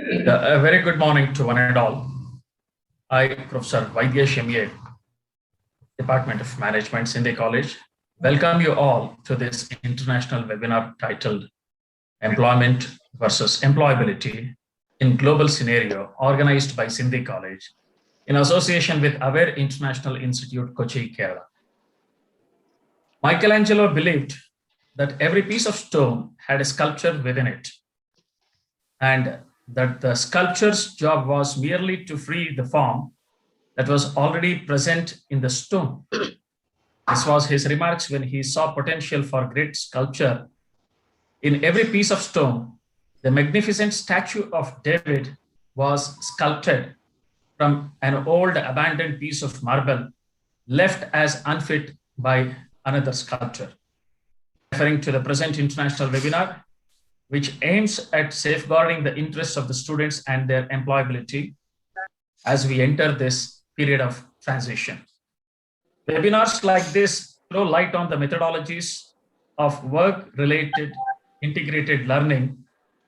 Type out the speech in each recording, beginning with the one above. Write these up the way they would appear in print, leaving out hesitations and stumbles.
A very good morning to one and all. I, Professor Vaidyesh M.A., Department of Management, Sindhi College, welcome you all to this international webinar titled Employment versus Employability in Global Scenario, organized by Sindhi College in association with Aware International Institute, Kochi, Kerala. Michelangelo believed that every piece of stone had a sculpture within it, and that the sculpture's job was merely to free the form that was already present in the stone. This was his remarks when he saw potential for great sculpture in every piece of stone. The magnificent statue of David was sculpted from an old abandoned piece of marble left as unfit by another sculptor. Referring to the present international webinar, which aims at safeguarding the interests of the students and their employability as we enter this period of transition. Webinars like this throw light on the methodologies of work-related integrated learning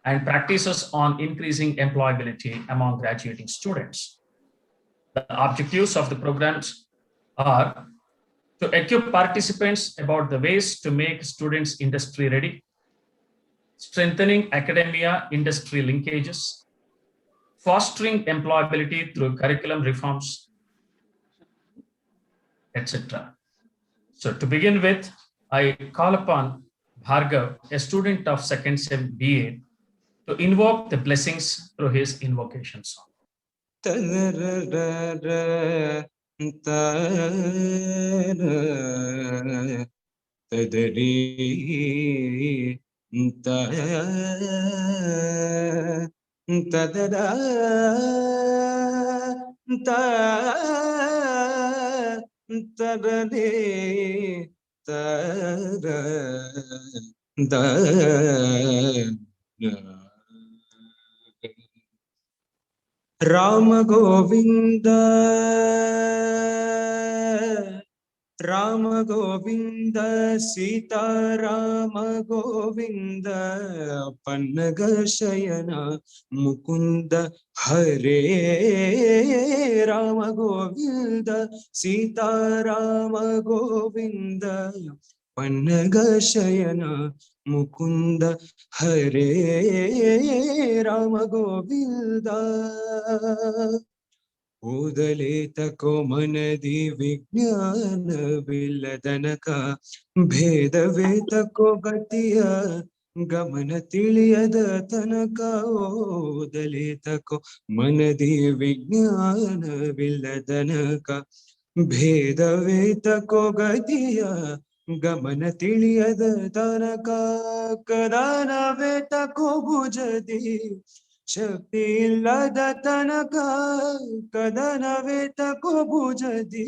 and practices on increasing employability among graduating students. The objectives of the programs are to equip participants about the ways to make students industry ready, strengthening academia-industry linkages, fostering employability through curriculum reforms, etc. So to begin with, I call upon Bhargav, a student of second sem BA, to invoke the blessings through his invocation song. Rama Govinda, Rama Govinda, Sita Rama Govinda, Pannaga Shayana Mukunda Hare, Rama Govinda, Sita Rama Govinda, Pannaga Shayana Mukunda Hare, Rama Govinda. ಓದಲೇತಕೋ ಮನದಿ ವಿಜ್ಞಾನವಿಲ್ಲದನಕ ಭೇದವೇತಕೋ ಗತಿಯ ಗಮನ ತಿಳಿಯದ ತನಕ ಓದಲೇತಕೋ ಮನದಿ ವಿಜ್ಞಾನವಿಲ್ಲದನಕ ಭೇದವೇತಕೋ ಗತಿಯ ಗಮನ ತಿಳಿಯದ ತನಕ ಕದಾನವೇತಕೋ ಭುಜದಿ ಶಕ್ತಿ ಇಲ್ಲದ ತನಕ ಕದನವೇತಕೋ ಭುಜದಿ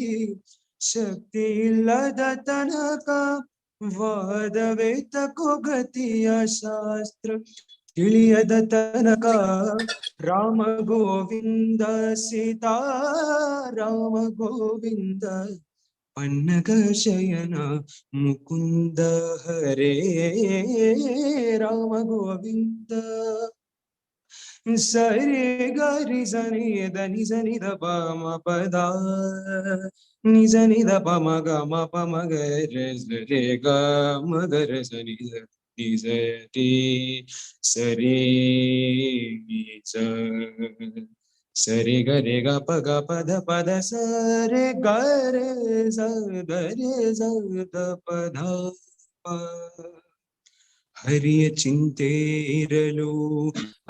ಶಕ್ತಿ ಇಲ್ಲದ ತನಕ ವಾದವೇತಕೋ ಗತಿಯ ಶಾಸ್ತ್ರ ತಿಳಿಯದ ತನಕ ರಾಮ ಗೋವಿಂದ ಸೀತಾ ರಾಮ ಗೋವಿಂದ ಪನ್ನಗ ಶಯನ ಮುಕುಂದ ಹರೇ ರಾಮ ಗೋವಿಂದ ಸರಿ ಗರಿ ಸನಿ ಧನಿ ಸನಿ ದ ಪ ಮ ಪದ ನಿ ಸನಿ ದ ಪ ಮ ಗ ಮ ಪ ಮ ಗ ರೇ ಗ ಮ ಗ ರ ಸನಿ ನಿ ಸರಿ ಸರಿ ಸ ಸರಿ ಗ ರೇ ಗ ಪ ಗ ಪದ ಪದ ಸರಿ ಗ ರೇ ಸ ಗ ರೇ ಸ ದ ಪದ ಪ ಹರಿಯ ಚಿಂತೆ ಇರಲು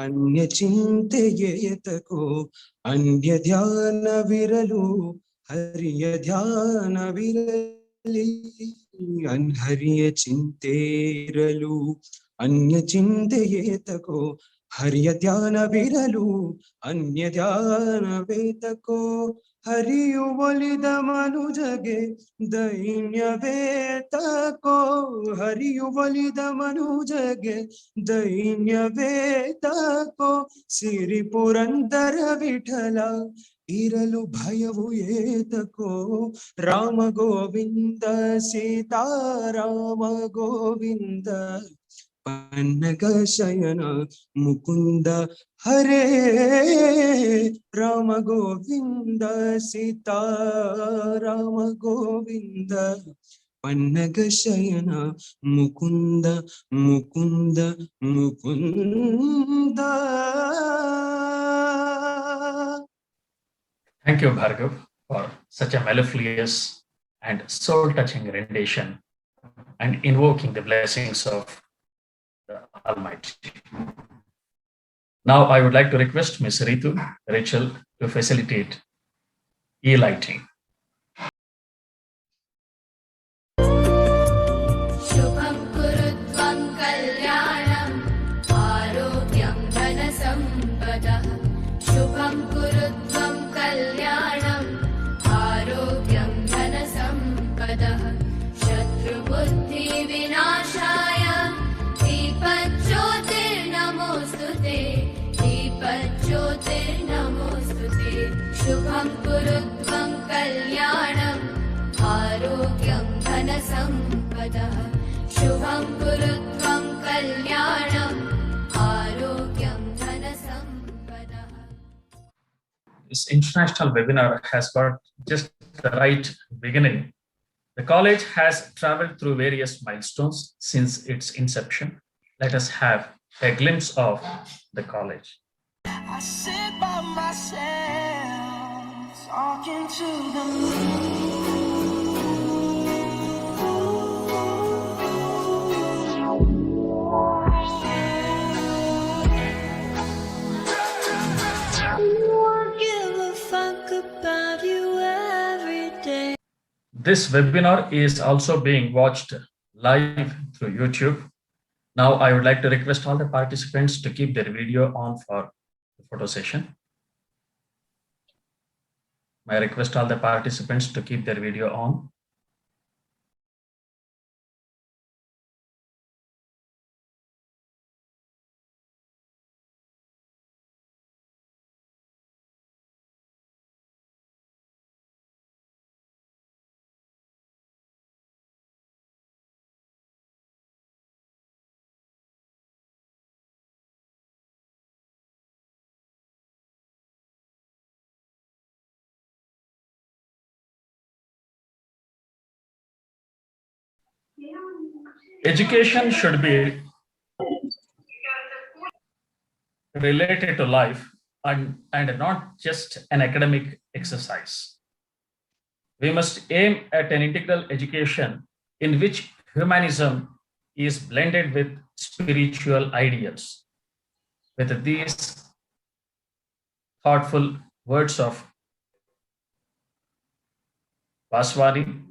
ಅನ್ಯ ಚಿಂತೆಯೇತಕೋ ಅನ್ಯ ಧ್ಯಾನವಿರಲು ಹರಿಯ ಧ್ಯಾನವಿರಲಿ ಹರಿಯ ಚಿಂತೆ ಇರಲು ಅನ್ಯ ಚಿಂತೆಯೇತಕೋ ಹರಿಯ ಧ್ಯಾನವಿರಲು ಅನ್ಯ ಧ್ಯಾನವೇತಕೋ ಹರಿಯು ಒಲಿದ ಮನುಜಗೆ ದೈನ್ಯವೇತಕೋ ಹರಿಯು ಒಲಿದ ಮನುಜಗೆ ದೈನ್ಯವೇತಕೋ ಸಿರಿ ಪುರಂದರ ವಿಠಲ ಇರಲು ಭಯವು ಏತಕೋ ರಾಮ ಗೋವಿಂದ ಸೀತಾ ರಾಮ ಗೋವಿಂದ पन्नग शयन मुकुंद हरे राम गोविंद सीता राम गोविंद पन्नग शयन Mukund Mukund Mukund. Thank you, Bhargav, for such a mellifluous and soul-touching rendition and invoking the blessings of the Almighty. Now, I would like to request Ms. Ritu Rachel to facilitate e-lighting. शुभं कुरुत्वं कल्याणम् आरोग्यं धनसम्पदः शुभं कुरुत्वं कल्याणम् आरोग्यं धनसम्पदः शत्रुबुद्धिविनाशाय दीपज्योतिर्नमोऽस्तु ते दीपज्योतिर्नमोऽस्तु ते शुभं कुरुत्वं कल्याणम् आरोग्यं धनसम्पदः शुभं कुरुत्वं कल्याणम् आरोग्यं धनसम्पदः. This international webinar has got just the right beginning. The college has traveled through various milestones since its inception. Let us have a glimpse of the college. I sit by myself, talking to the moon. Give a fuck about you every day. This webinar is also being watched live through YouTube. Now, I would like to request all the participants to keep their video on for the photo session. May I request all the participants to keep their video on? Education should be related to life and not just an academic exercise. We must aim at an integral education in which humanism is blended with spiritual ideals. With these thoughtful words of Vaswani,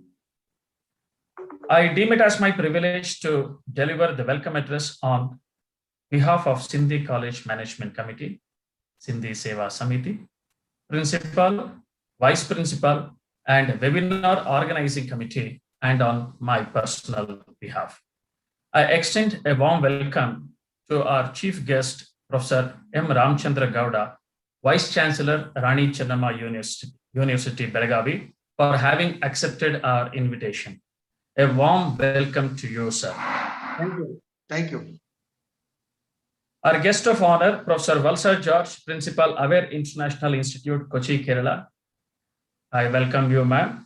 I deem it as my privilege to deliver the welcome address on behalf of Sindhi College Management Committee, Sindhi Seva Samiti, Principal, Vice Principal, and Webinar Organizing Committee, and on my personal behalf. I extend a warm welcome to our chief guest, Professor M. Ramchandra Gowda, Vice Chancellor, Rani Chennamma University, Belagavi, for having accepted our invitation. A warm welcome to you, sir. Thank you. Thank you. Our guest of honor, Professor Valsar George, Principal, Aware International Institute, Kochi, Kerala. I welcome you, ma'am.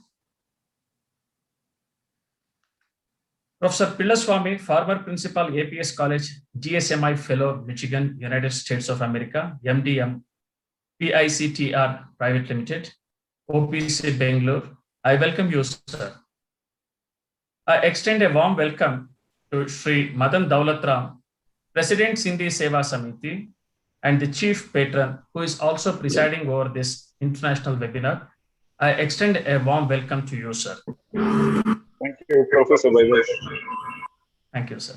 Professor Pillaswamy, former Principal, APS College, GSMI Fellow, Michigan, United States of America, MDM, PICTR Private Limited, OPC Bangalore. I welcome you, sir. I extend a warm welcome to Sri Madan Daulatram, President Sindhi Seva Samiti, and the Chief Patron, who is also presiding over this international webinar. I extend a warm welcome to you, sir. Thank you, Professor Vaibhav. Thank you, sir.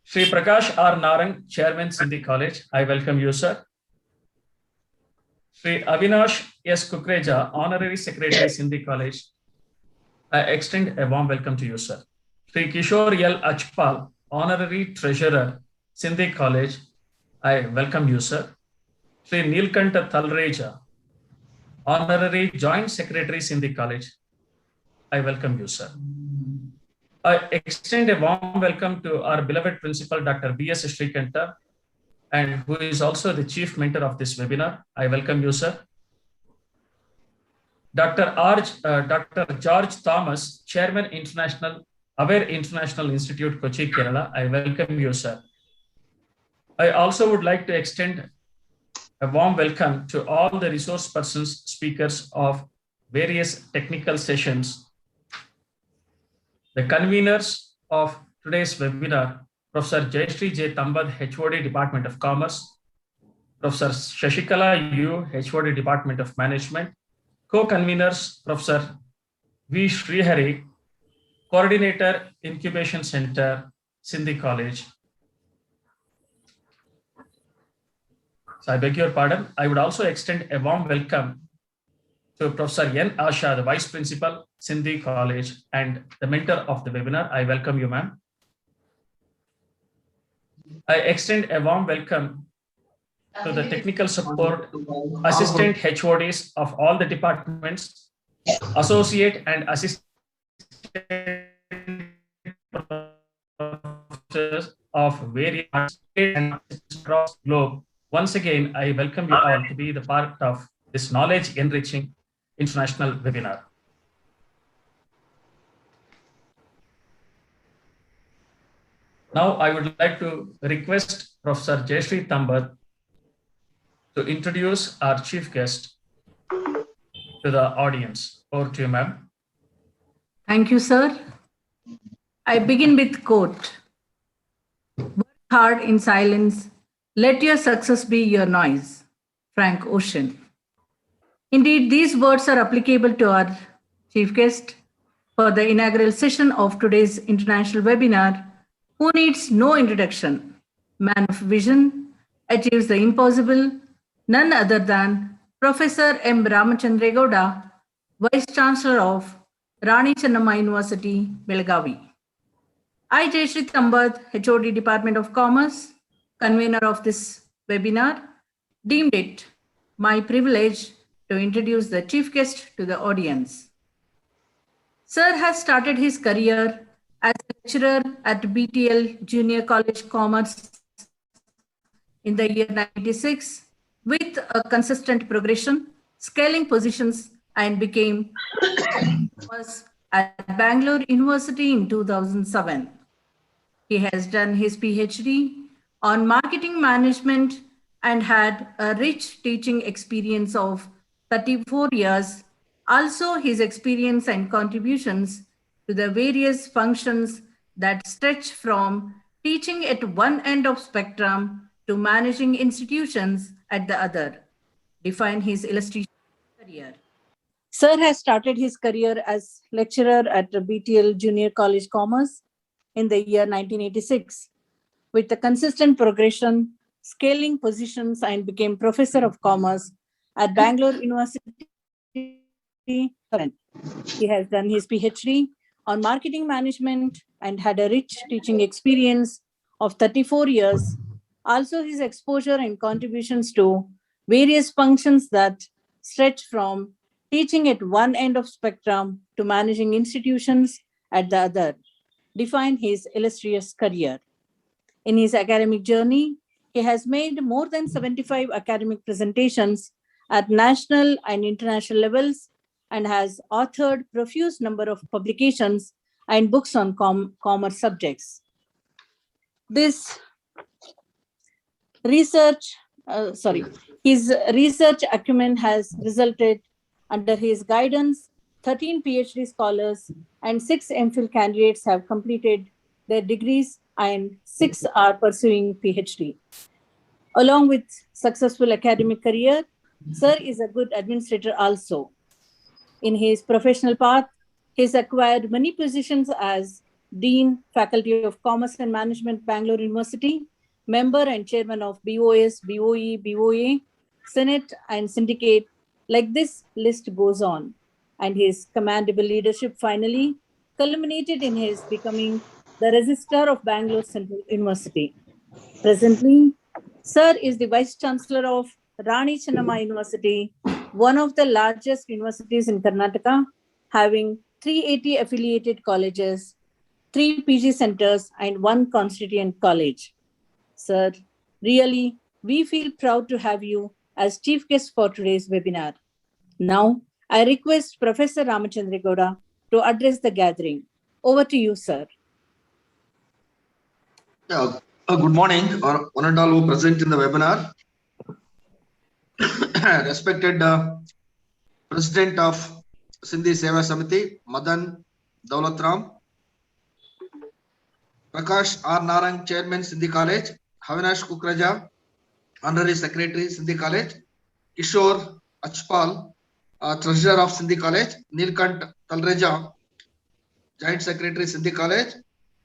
Sri Prakash R. Narang, Chairman, Sindhi College. I welcome you, sir. Sri Avinash S. Kukreja, Honorary Secretary, Sindhi College. I extend a warm welcome to you, sir. Sri Kishore L. Achpal, Honorary Treasurer, Sindhi College. I welcome you, sir. Sri Nilkanta Thalreja, Honorary Joint Secretary, Sindhi College. I welcome you, sir. I extend a warm welcome to our beloved principal, Dr. B.S. Srikanta, and who is also the chief mentor of this webinar. I welcome you, sir. Dr. George Thomas, Chairman, Aware International Institute, Kochi, Kerala. I welcome you, sir. I also would like to extend a warm welcome to all the resource persons, speakers of various technical sessions. The conveners of today's webinar, Professor Jayashree J. Tambad, HOD, Department of Commerce, Professor Shashikala U, HOD, Department of Management, co-conveners, Professor V. Srihari, Coordinator, Incubation Center, Sindhi College. So I beg your pardon. I would also extend a warm welcome to Professor N. Asha, the Vice Principal, Sindhi College, and the mentor of the webinar. I welcome you, ma'am. I extend a warm welcome to the technical support assistant HODs of all the departments, associate and assistant professors of various states and across the globe. Once again, I welcome you all to be the part of this knowledge enriching international webinar. Now, I would like to request Professor Jayashree Tambad to introduce our chief guest to the audience. Over to you, ma'am. Thank you, sir. I begin with quote. Work hard in silence. Let your success be your noise. Frank Ocean. Indeed, these words are applicable to our chief guest for the inaugural session of today's international webinar, who needs no introduction. Man of vision, achieves the impossible, none other than Professor M. Ramachandra Gowda, Vice Chancellor of Rani Chennamma University, Belagavi. I, Jayashree Tambad, HOD, Department of Commerce, convener of this webinar, deemed it my privilege to introduce the chief guest to the audience. Sir has started his career as a lecturer at BTL Junior College Commerce in the year 1996 with a consistent progression, scaling positions, and became at Bangalore University in 2007. He has done his PhD on marketing management and had a rich teaching experience of 34 years. Also, his experience and contributions to the various functions that stretch from teaching at one end of spectrum to managing institutions at the other define his illustrious career. Sir has started his career as lecturer at BTL Junior College Commerce in the year 1986 with a consistent progression, scaling positions, and became Professor of Commerce at Bangalore University. He has done his PhD on marketing management and had a rich teaching experience of 34 years. Also, his exposure and contributions to various functions that stretch from teaching at one end of spectrum to managing institutions at the other define his illustrious career. In his academic journey, he has made more than 75 academic presentations at national and international levels and has authored profuse number of publications and books on commerce subjects. His research acumen has resulted under his guidance, 13 PhD scholars and 6 MPhil candidates have completed their degrees and 6 are pursuing PhD. Along with successful academic career, Sir is a good administrator also. In his professional path, he has acquired many positions as Dean, Faculty of Commerce and Management, Bangalore University, member and chairman of BOS, BOE, BOA, Senate and Syndicate. Like this list goes on. And his commendable leadership finally culminated in his becoming the Registrar of Bangalore Central University. Presently, Sir is the Vice Chancellor of Rani Chennamma University, one of the largest universities in Karnataka, having 380 affiliated colleges, 3 PG centers, and 1 constituent college. Sir, really, we feel proud to have you as chief guest for today's webinar. Now, I request Professor Ramachandra Gowda to address the gathering. Over to you, sir. Good morning, one and all who present in the webinar. Respected President of Sindhi Seva Samiti, Madan Daulatram, Prakash R. Narang, Chairman, Sindhi College, Havinash Kukraja, Honorary Secretary, Sindhi College, Kishore Achpal, Treasurer of Sindhi College, Nilkant Talreja, Joint Secretary, Sindhi College,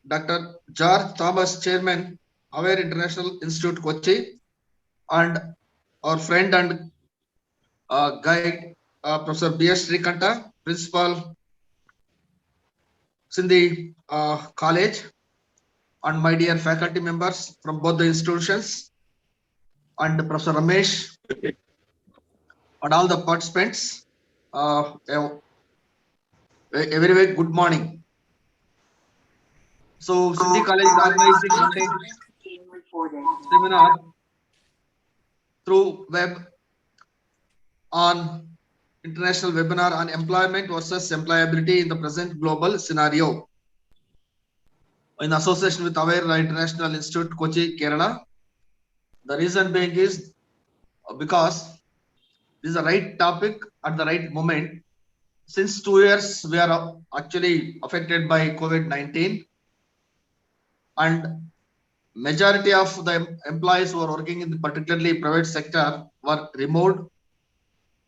Dr. George Thomas, Chairman, Aware International Institute, Kochi, and our friend and guide, Professor B.S. Srikanta, Principal, Sindhi College, and my dear faculty members from both the institutions, and Professor Ramesh, and all the participants, a very good morning. So, Sindhi College is organizing one day seminar through web on international webinar on employment versus employability in the present global scenario, in association with Aware International Institute, Kochi, Kerala. The reason being is because this is the right topic at the right moment. Since 2 years, we are actually affected by COVID-19, and majority of the employees who are working in the particularly private sector were removed,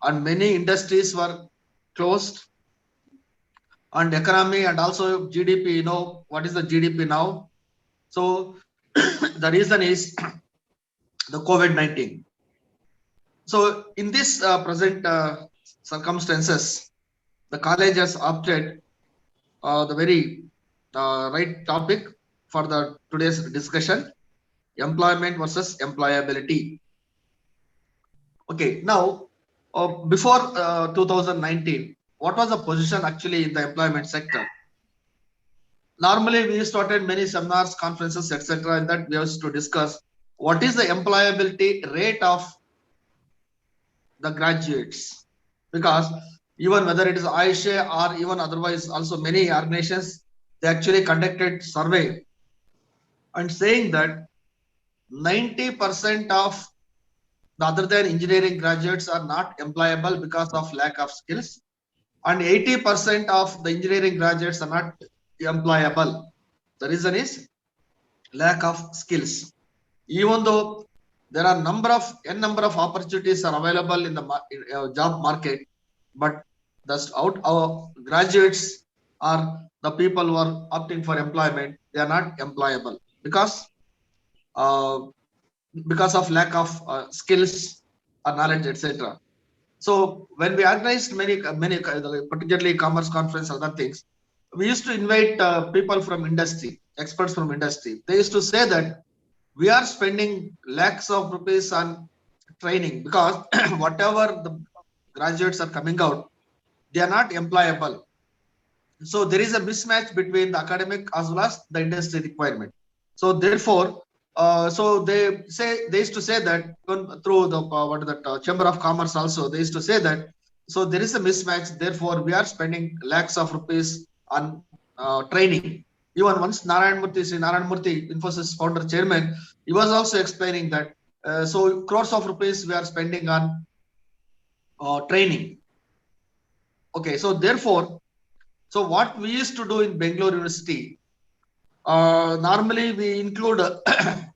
and many industries were closed, and economy and also GDP, you know, what is the GDP now? So the reason is the COVID-19. So in this present circumstances, the college has opted the very right topic for the today's discussion: employment versus employability. Okay, now before 2019, what was the position actually in the employment sector? Normally, we started many seminars, conferences, etc. In that we used to discuss what is the employability rate of the graduates, because even whether it is Aisha or even otherwise, also many organizations, they actually conducted survey and saying that 90% of the other than engineering graduates are not employable because of lack of skills, and 80% of the engineering graduates are not employable. The reason is lack of skills. Even though there are number of opportunities are available in the job market, but our graduates are the people who are opting for employment, they are not employable because of lack of skills or knowledge, etc. So when we organized many particularly commerce conference, other things, we used to invite people from industry, experts from industry. They used to say that we are spending lakhs of rupees on training because whatever the graduates are coming out, they are not employable. So there is a mismatch between the academic as well as the industry requirement. So therefore, so they used to say that through the Chamber of Commerce also, they used to say that, so there is a mismatch, therefore we are spending lakhs of rupees on training. Even once Sri Narayan Murthy, Infosys founder chairman, he was also explaining that so crores of rupees we are spending on training. Okay, so therefore, so what we used to do in Bangalore University, normally we include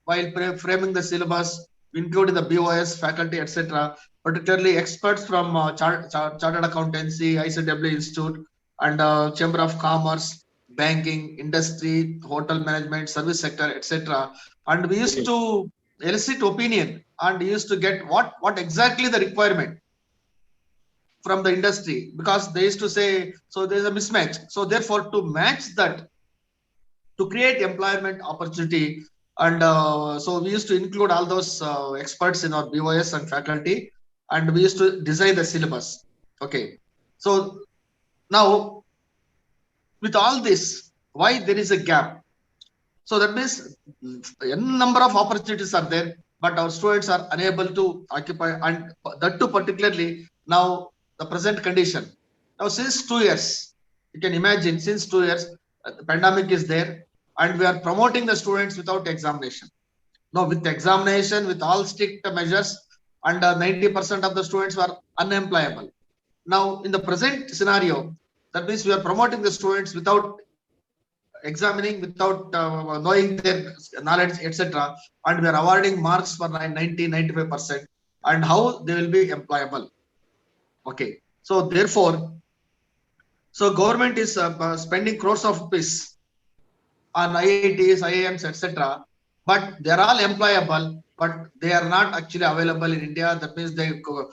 while framing the syllabus, we include in the BOS faculty, etc., particularly experts from Chartered Accountancy, ICW Institute, and Chamber of Commerce, banking, industry, hotel management, service sector, etc. And we used to elicit opinion and used to get what exactly the requirement from the industry, because they used to say, so there's a mismatch. So therefore, to match that, to create employment opportunity, and so we used to include all those experts in our BOS and faculty, and we used to design the syllabus. Okay, so now with all this, why there is a gap. So that means a number of opportunities are there, but our students are unable to occupy, and that too particularly now the present condition. Now since 2 years, you can imagine, since 2 years, the pandemic is there, and we are promoting the students without examination. Now with examination, with all strict measures, and 90% of the students were unemployable. Now in the present scenario, that means we are promoting the students without examining, without knowing their knowledge, etc. And we are awarding marks for 90-95%, and how they will be employable. Okay. So therefore, so government is spending crores of rupees on IITs, IIMs, etc. But they are all employable, but they are not actually available in India. That means they go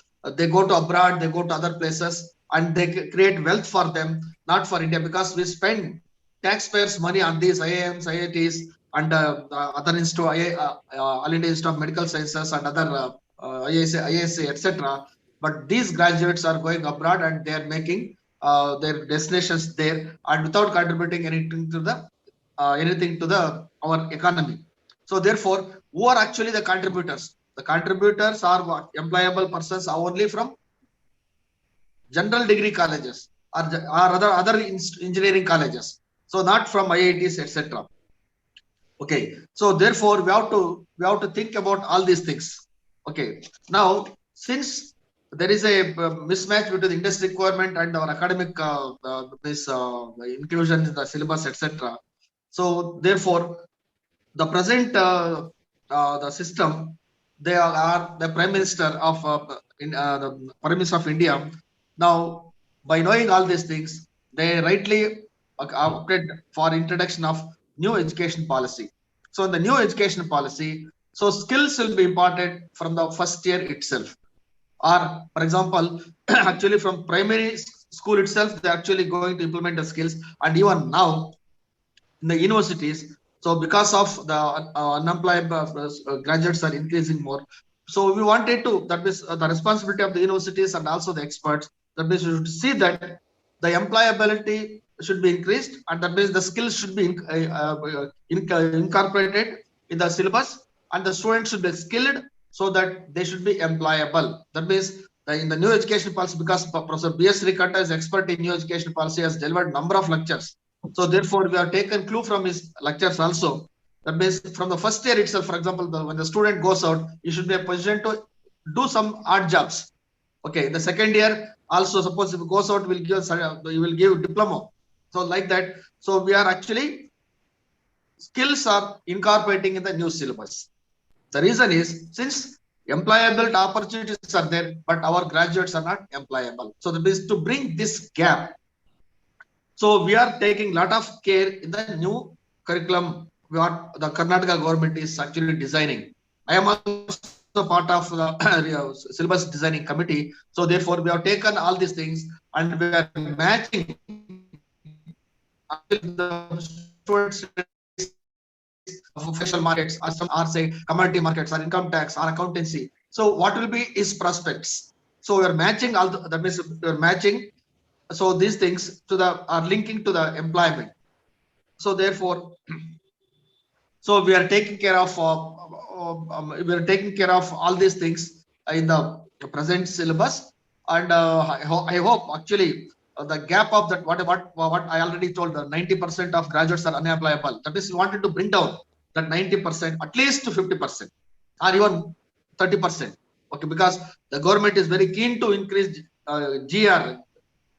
to abroad, they go to other places, and they create wealth for them, not for India, because we spend taxpayers' money on these IIMs, IITs, and other institute, All India Institute of Medical Sciences, and other IISc, etc. But these graduates are going abroad, and they are making their destinations there, and without contributing anything to the our economy. So therefore, who are actually the contributors? The contributors are what? Employable persons are only from general degree colleges, or other engineering colleges. So not from IITs, etc. Okay. So therefore, we have to think about all these things. Okay. Now, since there is a mismatch between the industry requirement and our academic inclusion in the syllabus, etc. So therefore, the present the system, they are the Prime Minister of the Prime Minister of India. Now, by knowing all these things, they rightly opted for introduction of new education policy. So in the new education policy, so skills will be imparted from the first year itself. Or, for example, actually from primary school itself, they're actually going to implement the skills. And even now, in the universities, so because of the unemployed graduates are increasing more. So we wanted to, that is the responsibility of the universities and also the experts, that means we should see that the employability should be increased, and that means the skills should be incorporated in the syllabus, and the students should be skilled so that they should be employable. That means in the new education policy, because Professor B.S. Rikata is expert in new education policy, has delivered number of lectures. So therefore, we have taken clue from his lectures also. That means from the first year itself, for example, when the student goes out, he should be in a position to do some odd jobs. Okay, the second year also, suppose if he goes out, he will give diploma. So like that. So we are actually, skills are incorporating in the new syllabus. The reason is, since employable opportunities are there, but our graduates are not employable. So that is to bring this gap. So we are taking a lot of care in the new curriculum what the Karnataka government is actually designing. I am also part of the syllabus designing committee. So therefore, we have taken all these things and we are matching the students of official markets, or some are say commodity markets, or income tax, or accountancy. So what will be his prospects? So we are matching all the, that means we are matching. So these things to the are linking to the employment. So therefore, so we are taking care of all these things in the present syllabus, and I hope actually the gap of that what I already told, the 90% of graduates are unemployable. That is, we wanted to bring down that 90% at least to 50% or even 30%. Okay, because the government is very keen to increase GR,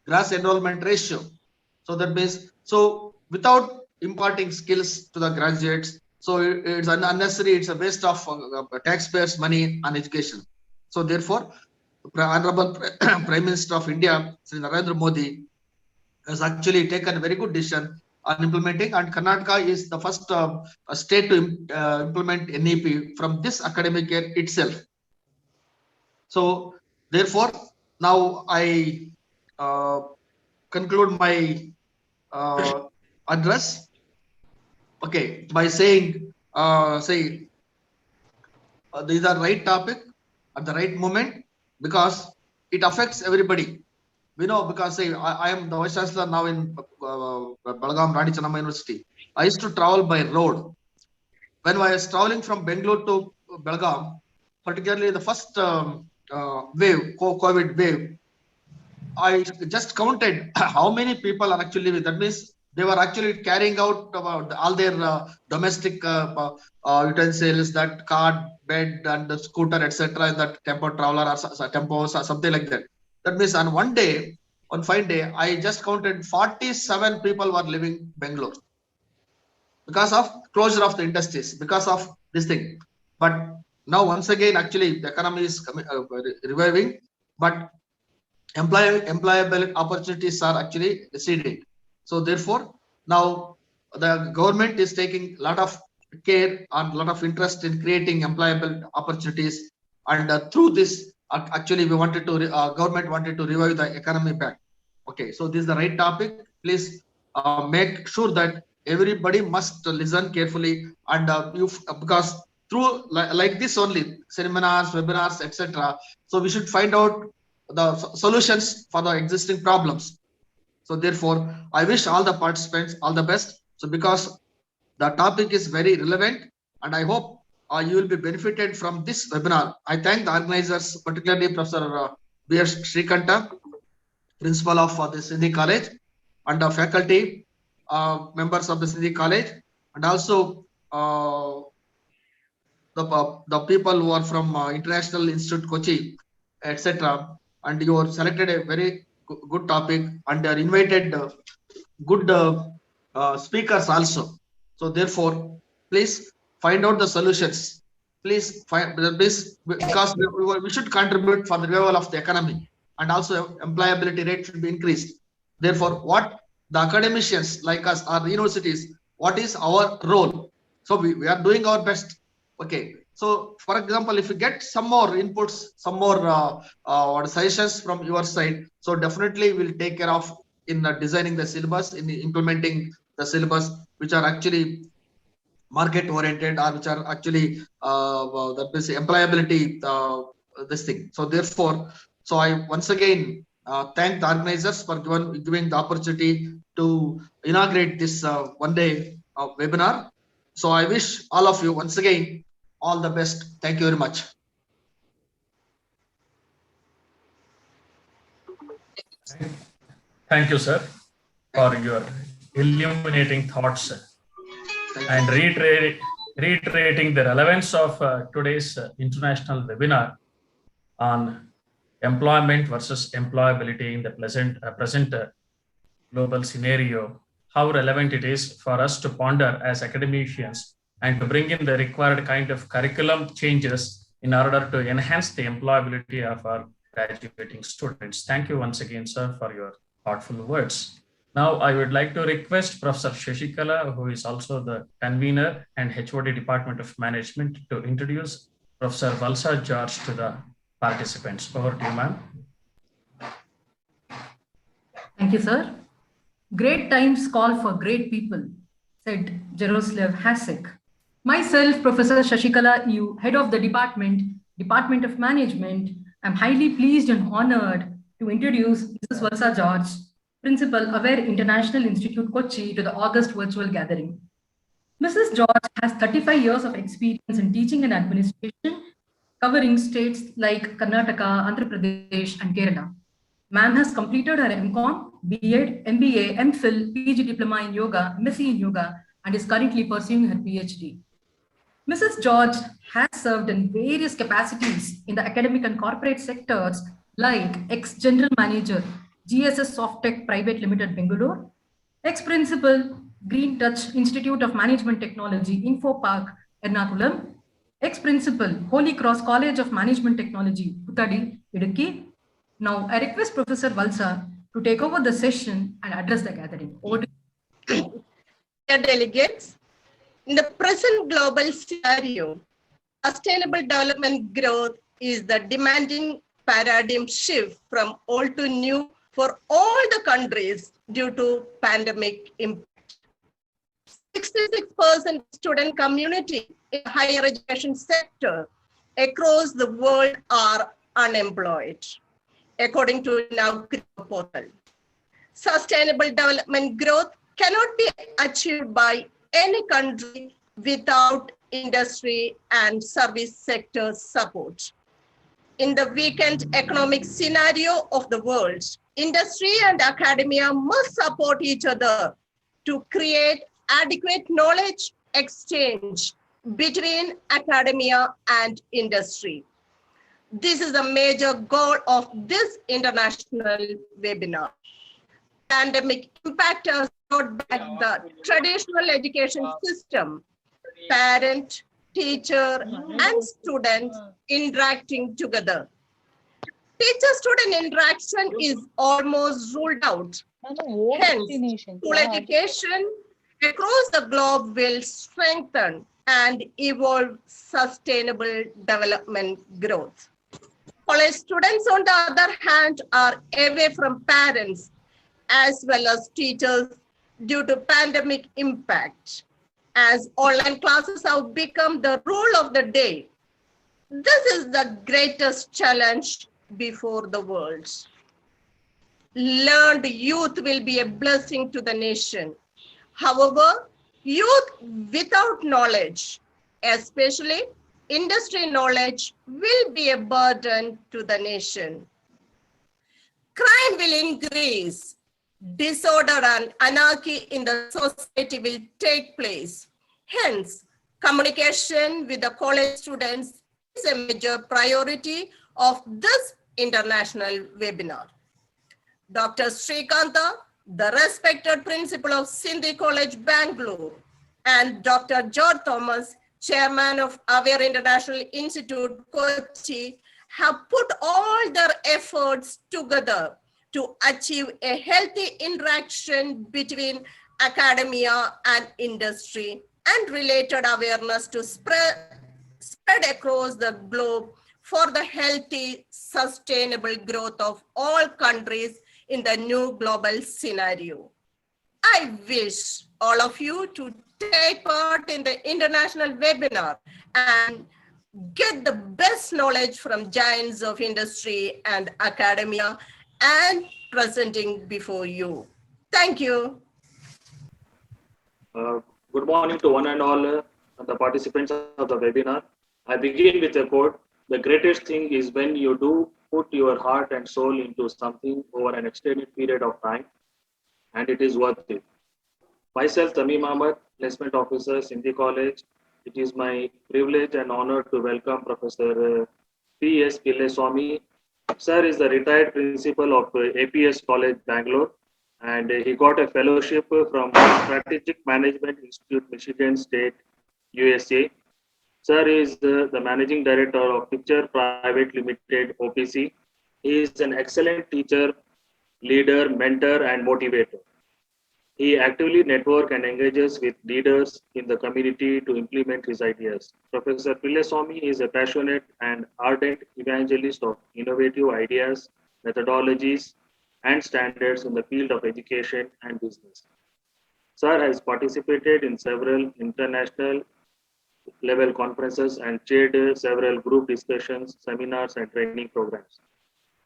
gross enrollment ratio. So that means, so without imparting skills to the graduates, so it's unnecessary, it's a waste of taxpayers' money on education. So therefore, Honorable Prime Minister of India, Sri Narendra Modi, has actually taken a very good decision on implementing, and Karnataka is the first state to implement NEP from this academic year itself. So therefore, now I conclude my address, okay, by saying these are right topic at the right moment, because it affects everybody. we know because say, I am the Vice Chancellor now in Belgaum Rani Channamma University. I used to travel by road. When I was traveling from Bangalore to Belgaum, particularly the first wave, COVID wave, I just counted how many people are actually, that means they were actually carrying out about all their domestic utensils, that cart, bed, and the scooter, etc. That tempo traveler or tempos or something like that. That means on one day, on fine day, I just counted 47 people were living Bangalore because of closure of the industries, because of this thing. But now once again, actually, the economy is reviving, but employable opportunities are actually receding. So therefore, now the government is taking a lot of care and a lot of interest in creating employable opportunities. And through this, actually, we wanted to government wanted to revive the economy back. Okay, so this is the right topic. Please make sure that everybody must listen carefully, and because through like this only seminars, webinars, etc. So we should find out the solutions for the existing problems. So therefore, I wish all the participants all the best. So because the topic is very relevant, and I hope you will be benefited from this webinar. I thank the organizers, particularly Professor B.R. Srikanta, principal of the Sindhi College, and the faculty, members of the Sindhi College, and also the people who are from International Institute Kochi, etc. And you are selected a very good topic, and they are invited good speakers also. So therefore, please find out the solutions. Please find this, because we should contribute for the revival of the economy, and also employability rate should be increased. Therefore, what the academicians like us or the universities, what is our role? So we are doing our best. Okay. So, for example, if you get some more inputs, some more suggestions from your side, so definitely we'll take care of in designing the syllabus, in implementing the syllabus, which are actually market oriented, or which are actually that is employability this thing. So therefore, so I once again thank the organizers for giving the opportunity to inaugurate this one day webinar. So I wish all of you once again all the best. Thank you very much. Thank you, sir, for your illuminating thoughts and reiterating the relevance of today's international webinar on employment versus employability in the present global scenario, how relevant it is for us to ponder as academicians and to bring in the required kind of curriculum changes in order to enhance the employability of our graduating students. Thank you once again, sir, for your thoughtful words. Now, I would like to request Professor Shashikala, who is also the convener and HOD Department of Management, to introduce Professor Valsa George to the participants. Over to you, ma'am. Thank you, sir. Great times call for great people, said Jaroslav Hasek. Myself, Professor Shashikala Yu, head of the Department of Management, I'm highly pleased and honored to introduce Mrs. Valsa George, Principal, Aware International Institute, Kochi, to the August virtual gathering. Mrs. George has 35 years of experience in teaching and administration, covering states like Karnataka, Andhra Pradesh, and Kerala. Ma'am has completed her MCom, B.Ed, MBA, MPhil, PG Diploma in Yoga, MSc in Yoga, and is currently pursuing her PhD. Mrs. George has served in various capacities in the academic and corporate sectors, like ex-General Manager, GSS Softech Private Limited, Bangalore, ex-Principal, Green Touch Institute of Management Technology, Info Park, Ernakulam, ex-Principal, Holy Cross College of Management Technology, Puttadi, Idukki. Now, I request Professor Valsa to take over the session and address the gathering. Over to you. Dear delegates, in the present global scenario, sustainable development growth is the demanding paradigm shift from old to new for all the countries due to pandemic impact. 66% student community in higher education sector across the world are unemployed. according to NowCreo portal. Sustainable development growth cannot be achieved by any country without industry and service sector support. In the weakened economic scenario of the world, industry and academia must support each other to create adequate knowledge exchange between academia and industry. This is a major goal of this international webinar. Pandemic impact has brought back the traditional education system, parent, teacher, and student interacting together. Teacher-student interaction is almost ruled out. Hence, school education across the globe will strengthen and evolve sustainable development growth. College students, on the other hand, are away from parents as well as teachers due to pandemic impact. As online classes have become the rule of the day, this is the greatest challenge before the world. Learned youth will be a blessing to the nation. However, youth without knowledge, especially industry knowledge, will be a burden to the nation. Crime will increase. Disorder and anarchy in the society will take place. Hence, communication with the college students is a major priority of this international webinar. Dr. Srikanta, the respected principal of Sindhi College, Bangalore, and Dr. George Thomas, chairman of Aware International Institute, Kochi, have put all their efforts together to achieve a healthy interaction between academia and industry and related awareness to spread across the globe for the healthy, sustainable growth of all countries in the new global scenario. I wish all of you to take part in the international webinar and get the best knowledge from giants of industry and academia and presenting before you. Thank you. Good morning to one and all the participants of the webinar. I begin with a quote. The greatest thing is when you do put your heart and soul into something over an extended period of time, and it is worth it. Myself, Tamim Ahmad, Placement Officer, Sindhi College. It is my privilege and honor to welcome Professor P.S. Pilleswamy. Sir is the retired principal of APS College, Bangalore, and he got a fellowship from Strategic Management Institute, Michigan State, USA. Sir is the managing director of Picture Private Limited, OPC. He is an excellent teacher, leader, mentor, and motivator. He actively networks and engages with leaders in the community to implement his ideas. Professor Pilleswamy is a passionate and ardent evangelist of innovative ideas, methodologies, and standards in the field of education and business. Sir has participated in several international level conferences and chaired several group discussions, seminars, and training programs.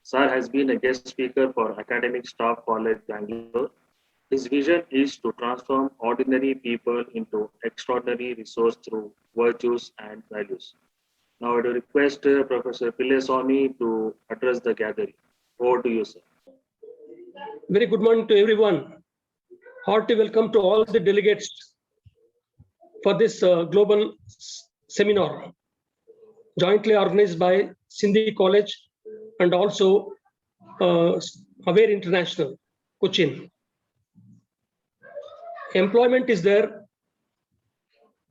Sir has been a guest speaker for Academic Staff College, Bangalore. His vision is to transform ordinary people into extraordinary resource through virtues and values. Now I would request Professor Pilleswamy to address the gathering. Over to you, sir. Very good morning to everyone. Hearty welcome to all the delegates for this global seminar, jointly organized by Sindhi College and also Aware International, Cochin. Employment is there,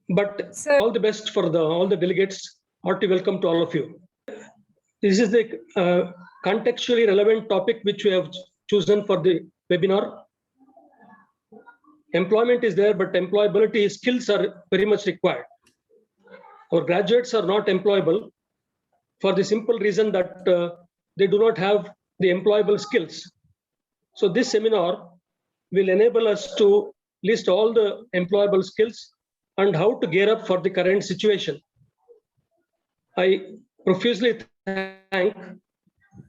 but all the best for all the delegates. Hearty welcome to all of you. This is the contextually relevant topic which we have chosen for the webinar. Employment is there, but employability skills are very much required. Our graduates are not employable for the simple reason that they do not have the employable skills. So this seminar will enable us to list all the employable skills and how to gear up for the current situation. I profusely thank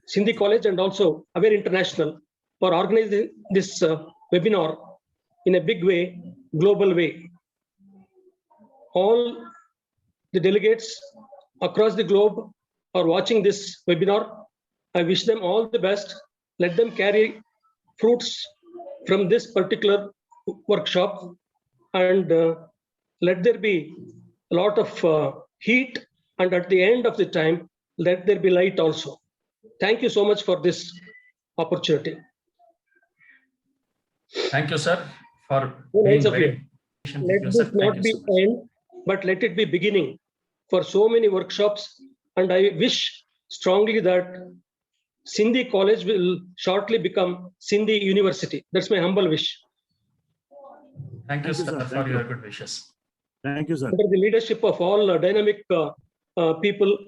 Sindhi College and also Aware International for organizing this webinar in a big way, global way. All the delegates across the globe are watching this webinar. I wish them all the best. Let them carry fruits from this particular workshop, and let there be a lot of heat, and at the end of the time, let there be light also. Thank you so much for this opportunity. Thank you, sir, for So being nice of very you. patient Let with you, sir. this Thank not you be so much. end, but let it be beginning for so many workshops. And I wish strongly that Sindhi College will shortly become Sindhi University. That's my humble wish. Thank you, Thank you, sir, sir. for Thank your you. good wishes. Thank you, sir. Under the leadership of all dynamic people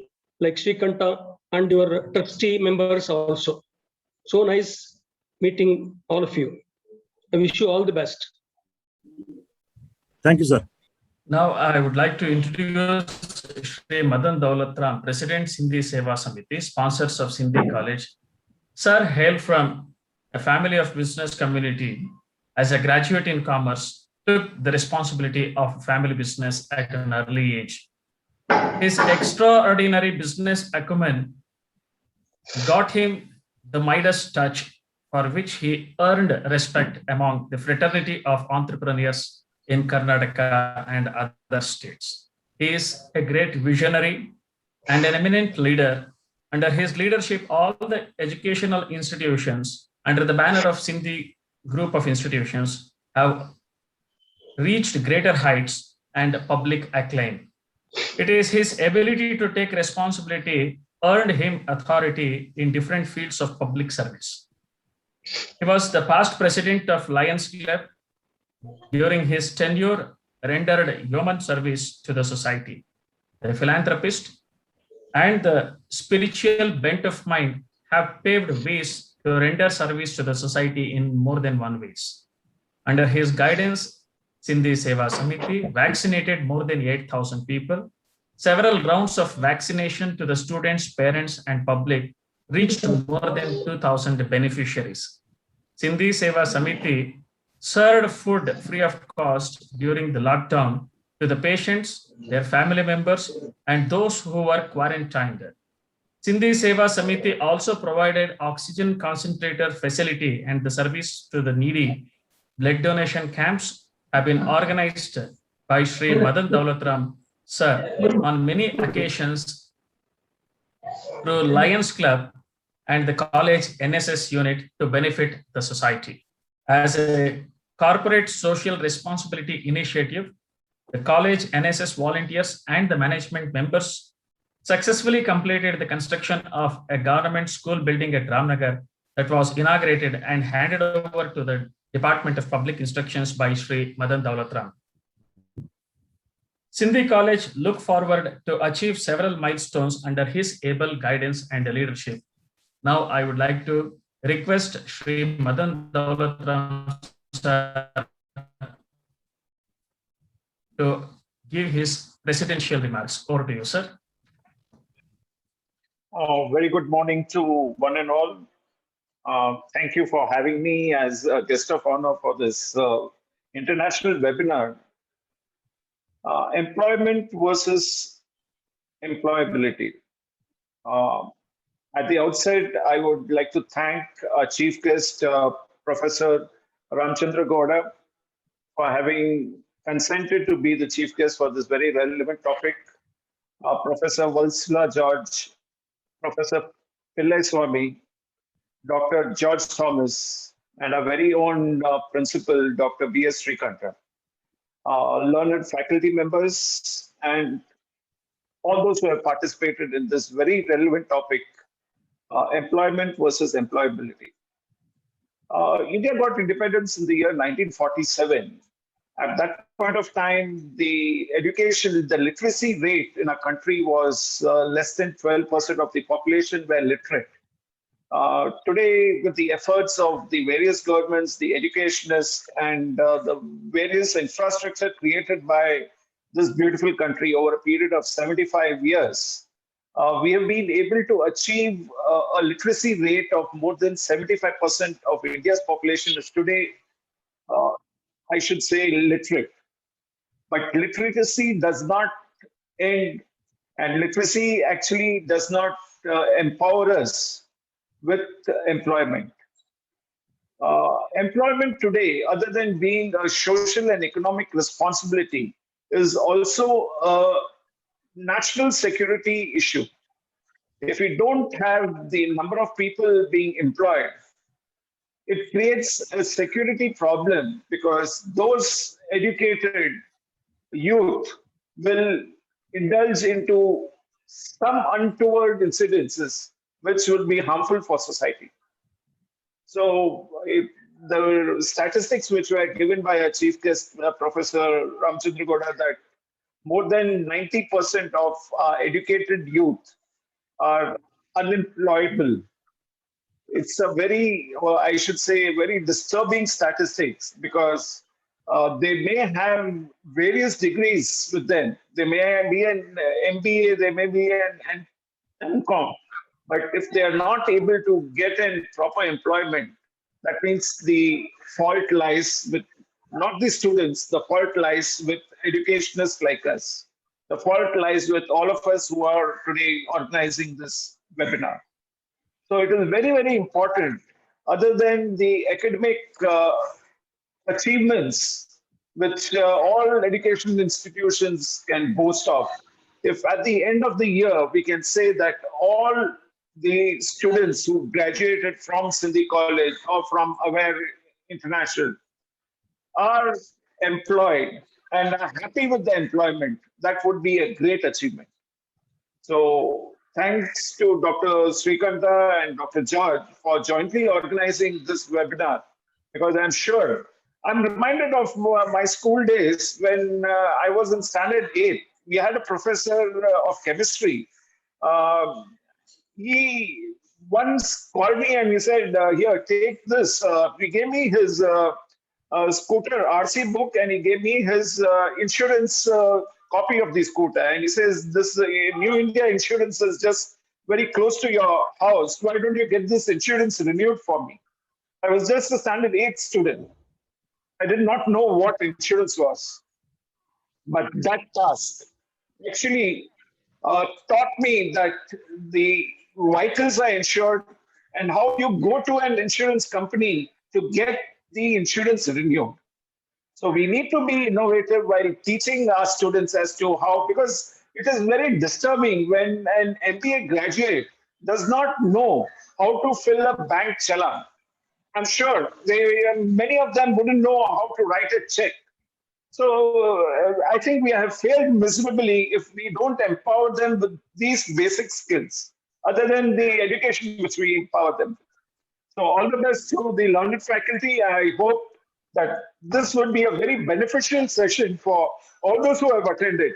like Srikanta and your trustee members also. So nice meeting all of you. I wish you all the best. Thank you, sir. Now, I would like to introduce Shri Madan Daulatram, President Sindhi Seva Samiti, sponsors of Sindhi College. Sir hailed from a family of business community. As a graduate in commerce, took the responsibility of family business at an early age. His extraordinary business acumen got him the Midas touch, for which he earned respect among the fraternity of entrepreneurs in Karnataka and other states. He is a great visionary and an eminent leader. Under his leadership, all the educational institutions under the banner of Sindhi group of institutions have reached greater heights and public acclaim. It is his ability to take responsibility earned him authority in different fields of public service. He was the past president of Lions Club. During his tenure, rendered yeoman service to the society. The philanthropist and the spiritual bent of mind have paved ways to render service to the society in more than one ways. Under his guidance, Sindhi Seva Samiti vaccinated more than 8,000 people. Several rounds of vaccination to the students, parents, and public reached more than 2,000 beneficiaries. Sindhi Seva Samiti served food free of cost during the lockdown to the patients, their family members, and those who were quarantined. Sindhi Seva Samiti also provided oxygen concentrator facility and the service to the needy. Blood donation camps have been organized by Shri Madan Daulatram sir on many occasions through Lions Club and the college NSS unit to benefit the society. As a corporate social responsibility initiative, the college NSS volunteers and the management members successfully completed the construction of a government school building at Ramnagar that was inaugurated and handed over to the Department of Public Instructions by Shri Madan Daulatram. Sindhi College look forward to achieve several milestones under his able guidance and leadership. Now I would like to request Shri Madan Daulatram sir to give his presidential remarks. Over to you, sir. Very good morning to one and all. Thank you for having me as a guest of honor for this international webinar. Employment versus employability. At the outset, I would like to thank our chief guest, Professor Ramchandra Gowda, for having consented to be the chief guest for this very relevant topic. Professor Valsala George, Professor Pillai Swami, Dr. George Thomas, and our very own principal, Dr. B.S. Srikanta, learned faculty members, and all those who have participated in this very relevant topic, employment versus employability. India got independence in the year 1947. At that point of time, the education, the literacy rate in our country was less than 12% of the population were literate. Today, with the efforts of the various governments, the educationists, and the various infrastructure created by this beautiful country over a period of 75 years, we have been able to achieve a literacy rate of more than 75% of India's population is today, I should say, literate. But literacy does not end, and literacy actually does not empower us with employment. Employment today, other than being a social and economic responsibility, is also a national security issue. If we don't have the number of people being employed, it creates a security problem, because those educated youth will indulge into some untoward incidences which will be harmful for society. So the statistics which were given by our chief guest, Professor Ramchandra Gowda, that more than 90% of educated youth are unemployable. It's a very, I should say, very disturbing statistics, because they may have various degrees with them. They may be an MBA, they may be an MCOM. But if they are not able to get in proper employment, that means the fault lies with not the students, the fault lies with educationists like us. The fault lies with all of us who are today organizing this webinar. So it is very, very important, other than the academic achievements which all educational institutions can boast of. If at the end of the year, we can say that all the students who graduated from Sindhi College or from Aware International are employed and are happy with the employment, that would be a great achievement. So thanks to Dr. Srikanta and Dr. George for jointly organizing this webinar, because I'm reminded of my school days when I was in standard 8. We had a professor of chemistry. He once called me and he said, here, take this. He gave me his scooter RC book, and he gave me his insurance copy of the scooter. And he says, this New India insurance is just very close to your house. Why don't you get this insurance renewed for me? I was just a standard 8 student. I did not know what insurance was. But that task actually taught me that the vehicles are insured and how you go to an insurance company to get the insurance renewed. So we need to be innovative while teaching our students as to how, because it is very disturbing when an MBA graduate does not know how to fill a bank challan. I'm sure many of them wouldn't know how to write a check. So I think we have failed miserably if we don't empower them with these basic skills, other than the education which we empower them. So all the best to the learned faculty. I hope that this would be a very beneficial session for all those who have attended.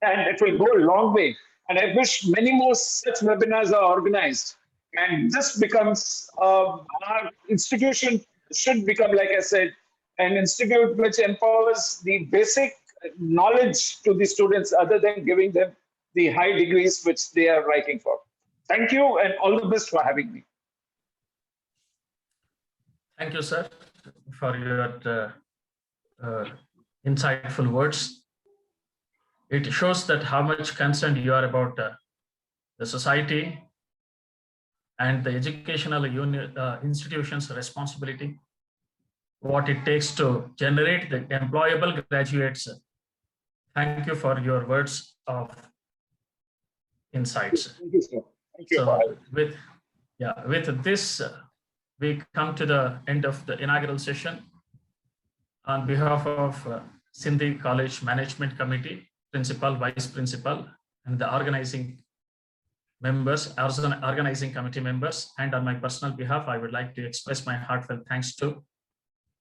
And it will go a long way. And I wish many more such webinars are organized. And this becomes, our institution should become, like I said, an institute which empowers the basic knowledge to the students, other than giving them the high degrees which they are writing for. Thank you, and all the best for having me. Thank you, sir, for your insightful words. It shows that how much concerned you are about the society and the educational institutions' responsibility, what it takes to generate the employable graduates. Thank you for your words of insights. Thank you, sir. Thank you. So with this, we come to the end of the inaugural session. On behalf of Sindhi College Management Committee, Principal, Vice Principal, and the organizing members, organizing committee members, and on my personal behalf, I would like to express my heartfelt thanks to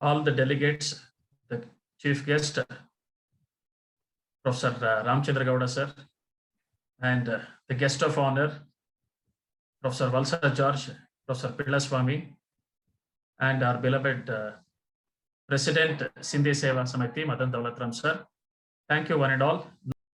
all the delegates, the chief guest, Professor Ramchandra Gowda sir, and the guest of honor, Professor Valsa George, Professor Pilla Swami, and our beloved President, Sindhi Seva Samiti, Madan Dawlatram sir. Thank you one and all.